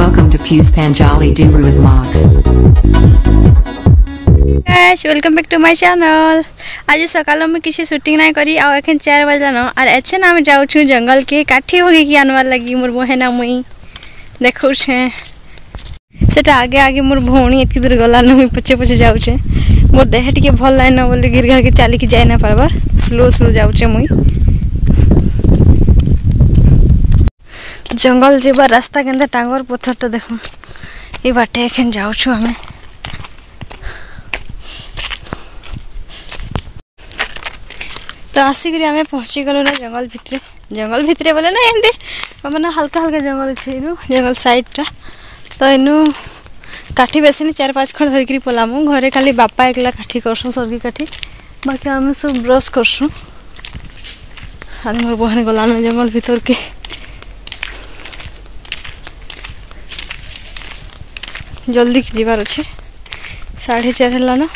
Welcome to Pushpanjali Duru with Mox. Guys, welcome back to my channel. आज सकाल में किसी शूटिंग नहीं करी आ एखन 4 बजे न और अच्छे ना जाऊ छु जंगल के काठी होगी कि आनवार लगी मोर बहना मुई देखौ छे सेटा आगे आगे मोर भौणी एतकी दूर गला न मुई पछे पछे जाऊ छे मोर देह टिके भल लाइन न बोले गिर गिर के चाली के जाय ना परबार स्लो स्लो जाऊ छे मुई जंगल जेबा रास्ता केंदा टांगर पत्थर तो देखो ई बाटे एखन जाऊ छु हमें तो आसिक आम पहुँची गलु ना जंगल भितरे बोले ना एमती मैंने हल्का हल्का जंगल अच्छे जंगल साइडटा तो इनू काठी बेसी नहीं 4-5 खंड धरिकी पलामु घरे खाली बापा एकला काठी करसुँ सर्गी काठी बाकी आम सब ब्रश करसुँ आज मोर बहन गलान जंगल भीतर के जल्दी जीवार अच्छे 4:30 है ना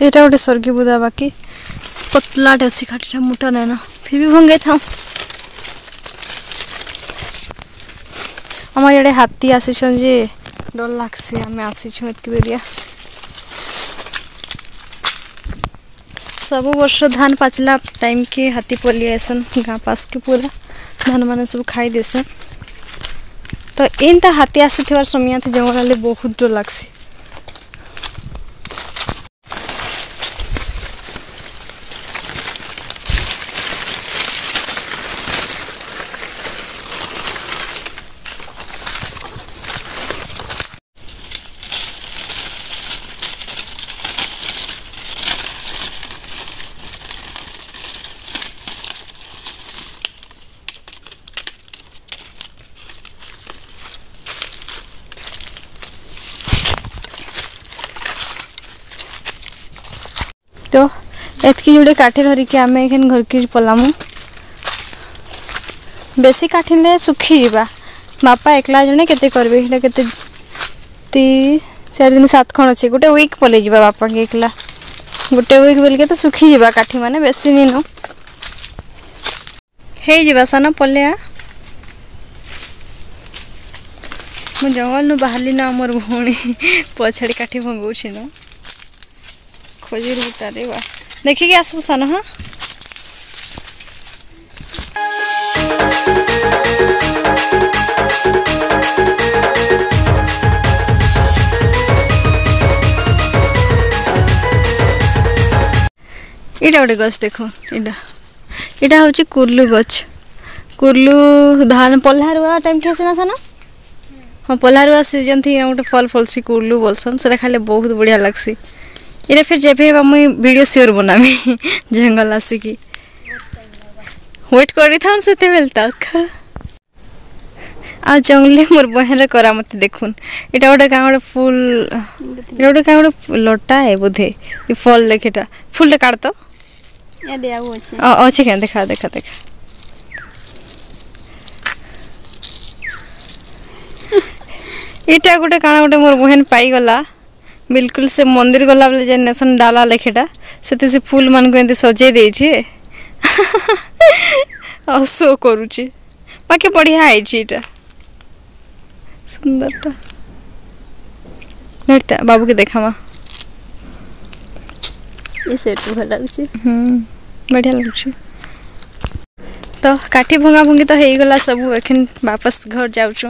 यहाँ गोटे सर्गी बुदा बाकी पतलाटे अच्छी खाटीटा मोटा नहीं ना फिर भी भंगे था आम ये हाथी आसीछन जे डर लागसी आम आसीछुँ एतकी दूरिया सब वर्ष धान पाचला टाइम के हाथी पली आसन गाँ पास के पूरा धान मान सब खाई देसन तो एनता हाथी आसी समय जंगल बहुत डर लागसी तो एतकी जोड़े काठी धरिकी आम एखन घर की पलामु बेसी काठी ले सुखी जीवा बापा एकला जने केते करबे हेटा केते 3-4 दिन 7 खण अछि गोटे वीक पले जीवा बापा के एकला गोटे वीक बोल के तो सुखी जीवा काठी माने बेसी नी नो हे जीवा सन पले मु जंगल नु बाहरली ना मोर भौणी पछाड़ी काठी भंगौ छी न खोजी रूटा रे बा देखि के आसु सन हां इटा गोटे गछ देखो इटा होची कुर्लू गछ कुर्लू धान पल्हारुआ टाइम के आसे ना सन हां पल्हारुआ सीजन थी गोटे फल फलसी कुर्लू बोलसन सेटा खाले बहुत बढ़िया लागसी इरे फिर जेबे मुई वीडियो शेयर बनामी जंगल आसिकी वेट करी था सेते बेल तक आ जंगले मोर बहन करा मत देखुन एटा गोटे का गोटे फूल एटा गोटे का गोटे लटा है बोधे ई फल लेखेटा फूलटा काट तो या दे आउ अछि अछि के देखा देखा देखा एटा गोटे काना गोटे मोर बहन पाई गला बिल्कुल से मंदिर गला बेले जे नेसन डाला लेखेटा सेते से फूल मान को एते सजे देई छी आ सो करू छी बाकी बढ़िया आई छी एटा सुंदरटा नटता बाबू के देखामा ये सेट भल लाग छी बढ़िया लाग छी तो काठी भंगा भंगी तो हेई गला सब एखन वापस घर जाउ छु